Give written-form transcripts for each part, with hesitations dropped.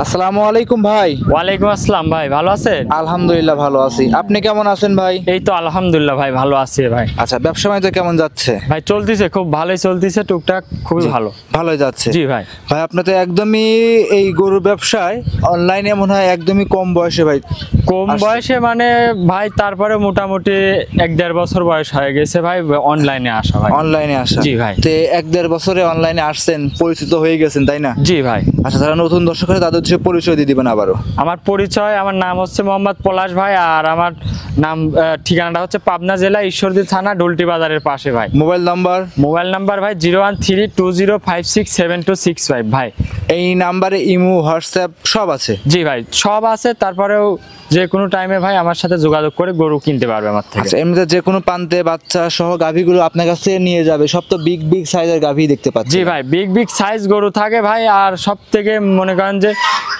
আসসালামু আলাইকুম ভাই। ওয়ালাইকুম আসসালাম ভাই, ভালো আছেন? আলহামদুলিল্লাহ ভালো আছি, আপনি কেমন আছেন ভাই? এই তো আলহামদুলিল্লাহ ভাই, ভালো আছি ভাই। আচ্ছা, ব্যবসা বাণিজ্য কেমন যাচ্ছে? ভাই চলতেছে, খুব ভালোই চলতেছে, টুকটাক খুবই ভালো। ভালোই যাচ্ছে জি ভাই। ভাই আপনি তো একদমই এই গরুর ব্যবসায় অনলাইনে মনে হয় একদমই কম বয়সে ভাই। কম বয়সে মানে ভাই, তারপরে মোটামুটি 1-1.5 বছর বয়স হয়ে গেছে ভাই অনলাইনে আসা ভাই। অনলাইনে আসা? জি ভাই। তো 1-1.5 বছরে অনলাইনে আসছেন, পরিচিত হয়ে গেছেন তাই না? জি ভাই। আচ্ছা, যারা নতুন দর্শক আছে তাদের হচ্ছে পরিচয় দিয়ে দিবেন আবারও। আমার পরিচয়, আমার নাম হচ্ছে মোহাম্মদ পলাশ ভাই, আর আমার নাম ঠিকানাটা হচ্ছে পাবনা জেলা ঈশ্বরদী থানা ডুলটি বাজারের পাশে ভাই। মোবাইল নাম্বার ভাই 01320567265 ভাই। এই নাম্বারে ইমো হোয়াটসঅ্যাপ সব আছে? জি ভাই, সব আছে। তারপরেও যে কোনো টাইমে ভাই আমার সাথে যোগাযোগ করে গরু কিনতে পারবে আমার থেকে। আচ্ছা, এমনিতে যে কোনো প্রান্তে বাচ্চা সহ গাভীগুলো আপনার কাছে নিয়ে যাবে, সব তো বিগ বিগ সাইজের গাভী দেখতে পাচ্ছি। জি ভাই, বিগ সাইজ গরু থাকে ভাই, আর সব থেকে মনে করেন যে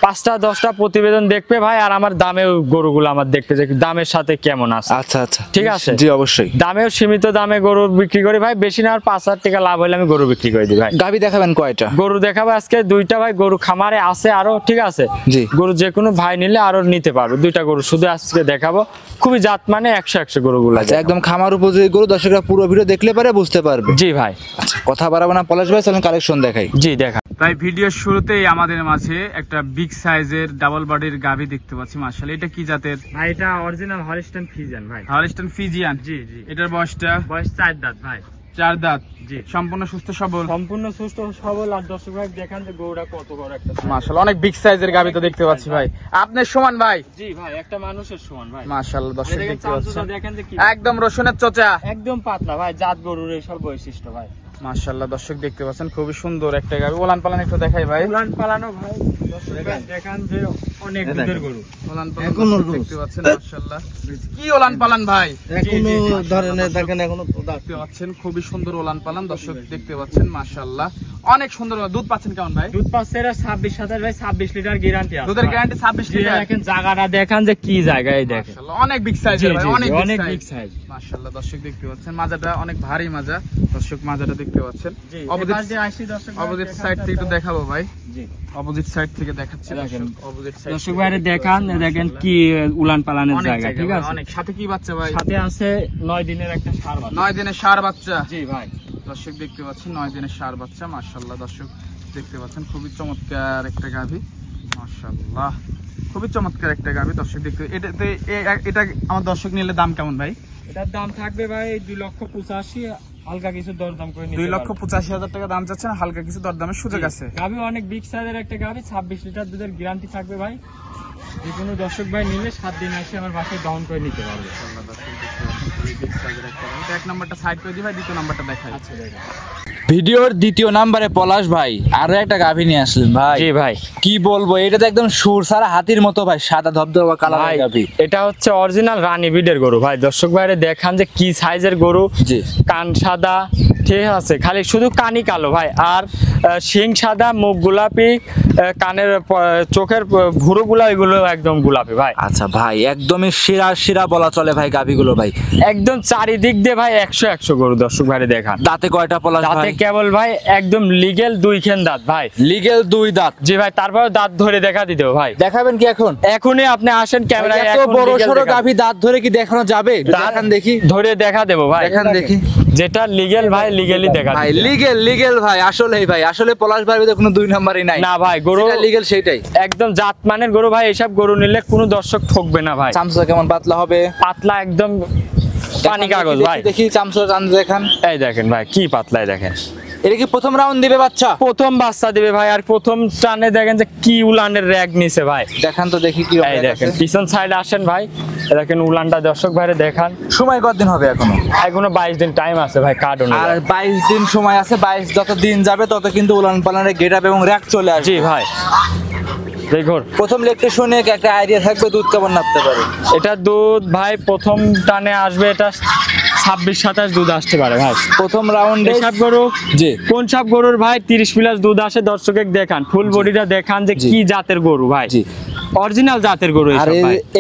5টা-10টা প্রতিবেদন দেখবে ভাই, আর আমার দামেও গরুগুলো আমার দেখতে যে দামের সাথে কেমন আছে। আচ্ছা আচ্ছা, ঠিক আছে। জি অবশ্যই। দামেও সীমিত দামে গরু বিক্রি করি ভাই, বেশি না, আর 5,000 টাকা লাভ হলে আমি গরু বিক্রি করে দিই ভাই। গাভী দেখাবেন কয়টা? গরু দেখাবো আজকে 2টা ভাই, গরু খামারে আছে আরো। ঠিক আছে। জি। গরু যে কোনো ভাই নিলে আরো নিতে পারবে, 2টা গরু শুধু আজকে দেখাবো। খুবই জাত মানে 100 গরুগুলো। আচ্ছা, একদম খামার উপযোগী গরু, দর্শকরা পুরো ভিডিও দেখলে পারে বুঝতে পারবে। জি ভাই। আচ্ছা, কথা বাড়াবো না পলাশ ভাই, চলেন কালেকশন দেখাই। জি দেখা। তাই ভিডিওর শুরুতেই আমাদের মাঝে একটা বিগ সাইজের ডাবল বডির গাভী দেখতে পাচ্ছি। মাশাআল্লাহ, এটা কি জাতের ভাই? এটা অরিজিনাল হলিস্টাইন ফ্রিজিয়ান ভাই। Holstein Friesian? জি জি। এটার বয়সটা? বয়স 4 দাঁত ভাই। 4 দাঁত? জি। সম্পূর্ণ সুস্থ সবল? সম্পূর্ণ সুস্থ সবল। আর দর্শক ভাই দেখান যে গরুটা কত বড় একটা। মাশাআল্লাহ, অনেক বিগ সাইজের গাভী তো দেখতে পাচ্ছি ভাই। আপনার সমান ভাই? জি ভাই, একটা মানুষের সমান ভাই। মাশাআল্লাহ, দর্শক দেখতে পাচ্ছেন দেখেন যে কি একদম রসুনের চোচা, একদম পাতলা ভাই, জাত গরুর এইসব বৈশিষ্ট্য ভাই। মাশাআল্লাহ, দর্শক দেখতে পাচ্ছেন খুবই সুন্দর একটা গাভী। ওলান পালান একটু দেখাই ভাই। উলান পালানো ভাই, দর্শক ভাই দেখান যে অনেক দুধের গরু। ওলান পালান দেখতে পাচ্ছেন মাশাআল্লাহ। কি ওলান পালান ভাই? এখনো ধরনের দেখেন, এখনো দেখতে পাচ্ছেন খুবই সুন্দর ওলান পালান, দর্শক দেখতে পাচ্ছেন মাশাআল্লাহ, অনেক সুন্দর। দুধ পাচ্ছেন কেমন ভাই? দুধ পাচ্ছে এরা 26-27 ভাই, 26 লিটার গ্যারান্টি আছে। দুধের গ্যারান্টি 26 লিটার। দেখেন জায়গাটা দেখান যে কি জায়গায়, দেখেন মাশাআল্লাহ, অনেক বিগ সাইজের ভাই, অনেক বিগ সাইজ মাশাআল্লাহ। দর্শক দেখতে পাচ্ছেন মাজাটা অনেক ভারী মাজা, দর্শক মাজাটা দেখতে পাচ্ছেন। অপোজিট সাইড থেকে একটু দেখাবো ভাই। জি, অপোজিট সাইড থেকে দেখাচ্ছি। অপোজিট সাইড দর্শক ভাই দেখান, দেখেন কি উলান পালানের জায়গা। ঠিক আছে। অনেক। সাথে কি বাচ্চা ভাই? সাথে আছে 9 দিনের একটা ষাঁড় বাচ্চা। 9 দিনের ষাঁড় বাচ্চা? জি ভাই। দর্শক দেখতে পাচ্ছেন 9 দিনের ষাঁড় বাচ্চা। মাশাআল্লাহ, দর্শক দেখতে পাচ্ছেন খুবই চমৎকার একটা গাভী। মাশাআল্লাহ, খুবই চমৎকার একটা গাভী। দর্শক দেখতে এটা আমার দর্শক নিলে দাম কেমন ভাই? এটার দাম থাকবে ভাই 2,85,000, হালকা কিছু দরদাম করে নিতে 2,85,000 টাকা দাম চাচ্ছেন, হালকা কিছু দরদামের সুযোগ আছে। গাভী অনেক বিগ সাইজের একটা গাভী, 26 লিটার দুধের গ্যারান্টি থাকবে ভাই। যে কোনো দর্শক ভাই নিলে 7 দিন এসে আমার বাসায় ডাউন করে নিতে পারবে। এটা এক নাম্বারটা সাইড করে দিই ভাই, দ্বিতীয় নাম্বারটা দেখাই। আচ্ছা দেখেন। ভিডিওর দ্বিতীয় নাম্বারে পলাশ ভাই আরো একটা গাভী নিয়ে আসলেন ভাই। জি ভাই। কি বলবো, এটা তো একদম সুর সারা হাতির মতো ভাই, সাদা ধবধবা কালারের গাভী। এটা হচ্ছে অরিজিনাল রানী বিডের গরু ভাই। দর্শক ভাইরে দেখান যে কি সাইজের গরু। জি। কান সাদা, ঠিক আছে, খালি শুধু কানই কালো ভাই, আর শিং সাদা, মুখ গোলাপি, কানের চোখের ভুরুগুলা এগুলো একদম গোলাপি ভাই। আচ্ছা ভাই, একদমই শিরা বলা চলে ভাই গাভীগুলো ভাই, একদম চারিদিক দিয়ে ভাই 100 গরু। দর্শক ভাইরে দেখান। দাঁতে কয়টা পলাশ ভাই? দাঁতে কেবল ভাই একদম লিগেল 2 খেন দাঁত ভাই। লিগেল 2 দাঁত? জি ভাই। তারপর দাঁত ধরে দেখা দিতে ভাই। দেখাবেন কি এখন? এখনই আপনি আসেন ক্যামেরায়। এত বড় সরো গাভী দাঁত ধরে কি দেখানো যাবে? দেখান দেখি। ধরে দেখা দেবো ভাই। দেখান দেখি। যেটা লিগেল ভাই, লিগেলি দেখা ভাই লিগেল ভাই, আসলেই ভাই, আসলে পলাশ ভাই কোনো 2 নাম্বারই নাই। না ভাই, গরু লিগেল সেটাই একদম জাত মানের গরু ভাই। এইসব গরু নিলে কোনো দর্শক ঠকবে না ভাই। চামচা কেমন পাতলা হবে? পাতলা একদম পানি কাগজ ভাই। দেখি চামচা টান দেখান। এই দেখেন ভাই কি পাতলাই, দেখেন। এটা কি প্রথম রাউন্ড দিবে বাচ্চা? প্রথম বাচ্চা দিবে ভাই, আর প্রথম টানে দেখেন যে কি উলানের র‍্যাগ নিছে ভাই। দেখান তো দেখি কি। এই দেখেন পিছন সাইডে আসেন ভাই, দেখেন উলানটা দর্শক ভাইরে দেখান। সময় কতদিন হবে এখনো? এখনো 22 দিন টাইম আছে ভাই কার্ড অনুযায়ী। আর 22 দিন সময় আছে, 22 যত দিন যাবে তত কিন্তু উলান পালানের গেটআপ এবং র‍্যাগ চলে আসবে। জি ভাই। দেখুন প্রথম লেগটা শুনে একটা আইডিয়া থাকবে দুধ কেমন নাপতে পারে। এটা দুধ ভাই প্রথম টানে আসবে, এটা 26-27 দুধ আসতে পারে ভাই প্রথম রাউন্ডে। সব গরু জি। কোন সব গরুর ভাই 30+ দুধ আসে। দর্শকে দেখান ফুল বডিটা দেখান যে কি জাতের গরু ভাই। জি। অরিজিনাল জাতের গরু। আর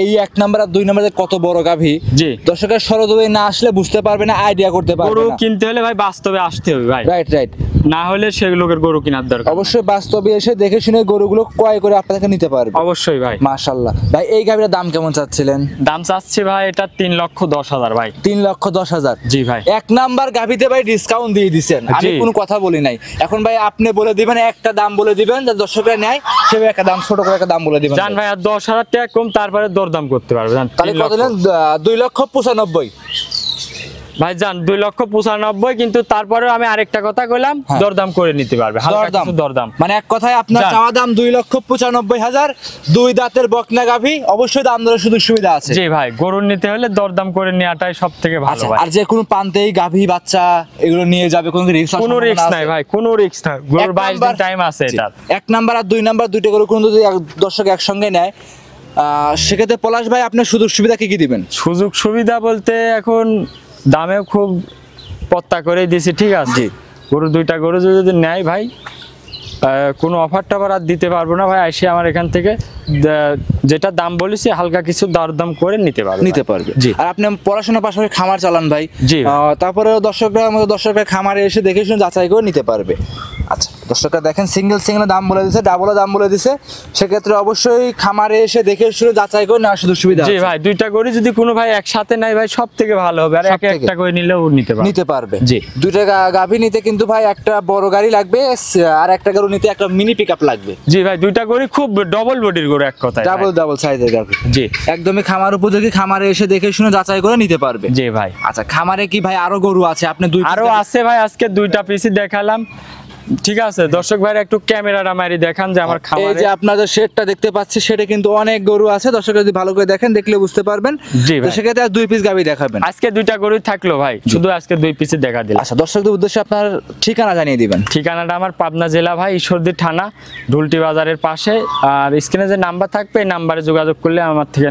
এই 1 নাম্বার আর 2 নাম্বারে কত বড় গাভী। জি। দর্শকের সরজমিনে না আসলে বুঝতে পারবে না, আইডিয়া করতে পারবে না। গরু কিনতে হলে ভাই বাস্তবে আসতে হবে ভাই। রাইট। না হলে সেগুলোকে গরু কেনার দরকার নাই। অবশ্যই বাস্তবে এসে দেখে শুনে গরুগুলো ক্রয় করে আপনাকে নিতে পারবে। অবশ্যই ভাই। মাশাআল্লাহ ভাই, এই গাভীর দাম কেমন চাচ্ছিলেন? দাম চাচ্ছি ভাই এটা 3,10,000 ভাই। 3,10,000। জি ভাই। এক নাম্বার গাভীতে ভাই ডিসকাউন্ট দিয়ে দিচ্ছেন, আমি জি। কোনো কথা বলি নাই। এখন ভাই আপনি বলে দিবেন, একটা দাম বলে দিবেন যা দর্শকরা নেয়, সেভাবে একটা দাম, ছোট করে একটা দাম বলে দিবেন। জান ভাই আর 10,000 টাকা কম, তারপরে দরদাম করতে পারবে জান। তাহলে 3 কত লক্ষ। দিলেন? 2,95,000। ভাই জান 2,95,000, কিন্তু তারপরে আমি আরেকটা কথা কইলাম, হ্যাঁ। দরদাম করে নিতে পারবে, হালকা দরদাম। কিছু দরদাম। মানে এক কথায় আপনার যান। চাওয়া দাম 2,95,000, 2 দাঁতের বকনা গাভী, অবশ্যই দাম দরের সুযোগ সুবিধা আছে। জি ভাই, গরু নিতে হলে দরদাম করে নেওয়াটাই সবথেকে ভালো আচ্ছা, ভাই। আর যে কোনো প্রান্তেই গাভী বাচ্চা এগুলো নিয়ে যাবে, কোনো রিস্ক? কোনো রিস্ক নাই ভাই, কোনো রিস্ক নাই, গরুর 22 দিন টাইম আছে এটা। 1 নাম্বার আর 2 নাম্বার দুইটা করে কোনো যদি দর্শক একসঙ্গে নেয়, সেক্ষেত্রে পলাশ ভাই আপনার সুযোগ সুবিধা কি কি দিবেন? সুযোগ সুবিধা বলতে এখন দামেও খুব পত্তা করে দিয়েছি, ঠিক আছে। জি। গরু দুইটা গরু যদি নেয় ভাই, কোনো অফার টফার আর দিতে পারবো না ভাই। এসে আমার এখান থেকে যেটা দাম বলেছি হালকা কিছু দরদাম করে নিতে পারবে। নিতে পারবে। জি। আর আপনি পড়াশোনার পাশাপাশি খামার চালান ভাই। জি। তারপরে দর্শকরা খামারে এসে দেখে শুনে যাচাই করে নিতে পারবে। আচ্ছা, দর্শকরা দেখেন সিঙ্গেল দাম বলে দিছে, ডাবল দাম বলে দিছে, সেক্ষেত্রে অবশ্যই খামারে এসে দেখে শুনে যাচাই করে নেওয়ার সুযোগ সুবিধা জি আছে। ভাই, দুইটা গরু যদি কোনো ভাই একসাথে নেয় ভাই, সব থেকে ভালো হবে। আর সব একটা থেকে। একটা করে নিলেও নিতে পারবে। নিতে পারবে। জি। দুইটা গাভী নিতে কিন্তু ভাই একটা বড় গাড়ি লাগবে, আর একটা গরু নিতে একটা মিনি পিকআপ লাগবে। জি ভাই, দুইটা গরু খুব ডবল বডির গরু এক কথায়। ডাবল সাইজের গাভী। জি। একদমই খামার উপযোগী, খামারে এসে দেখে শুনে যাচাই করে নিতে পারবে। জি ভাই। আচ্ছা, খামারে কি ভাই আরো গরু আছে? আপনি আরো আছে ভাই, আজকে দুইটা পিসি দেখালাম, ঠিক আছে। দর্শক ভাইরা একটু ক্যামেরাটা মারি দেখান যে আমার এই খামারে। যে আপনাদের শেডটা দেখতে পাচ্ছি, সেটা কিন্তু অনেক গরু আছে। দর্শক যদি ভালো করে দেখেন, দেখলে বুঝতে পারবেন। জি তো ভাই। সেক্ষেত্রে আর 2 পিস গাভী দেখাবেন। আজকে দুইটা গরুই থাকলো ভাই, শুধু আজকে 2 পিসি দেখা দিলাম। আচ্ছা, দর্শকদের উদ্দেশ্যে আপনার ঠিকানা জানিয়ে দিবেন। ঠিকানাটা আমার পাবনা জেলা ভাই, ঈশ্বরদী থানা, ঢুলটি বাজারের পাশে। আর স্ক্রিনে যে নাম্বার থাকবে, এই নাম্বারে যোগাযোগ করলে আমার থেকে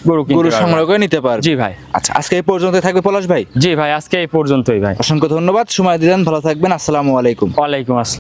গরু কিনতে গরু পারবেন। সংগ্রহ করে নিতে পারবে। জি ভাই। আচ্ছা, আজকে এই পর্যন্ত থাকবে পলাশ ভাই। জি ভাই, আজকে এই পর্যন্তই ভাই। অসংখ্য ধন্যবাদ, সময় দিলেন, ভালো থাকবেন, আসসালামু আলাইকুম। ওয়ালাইকুম আসসালাম।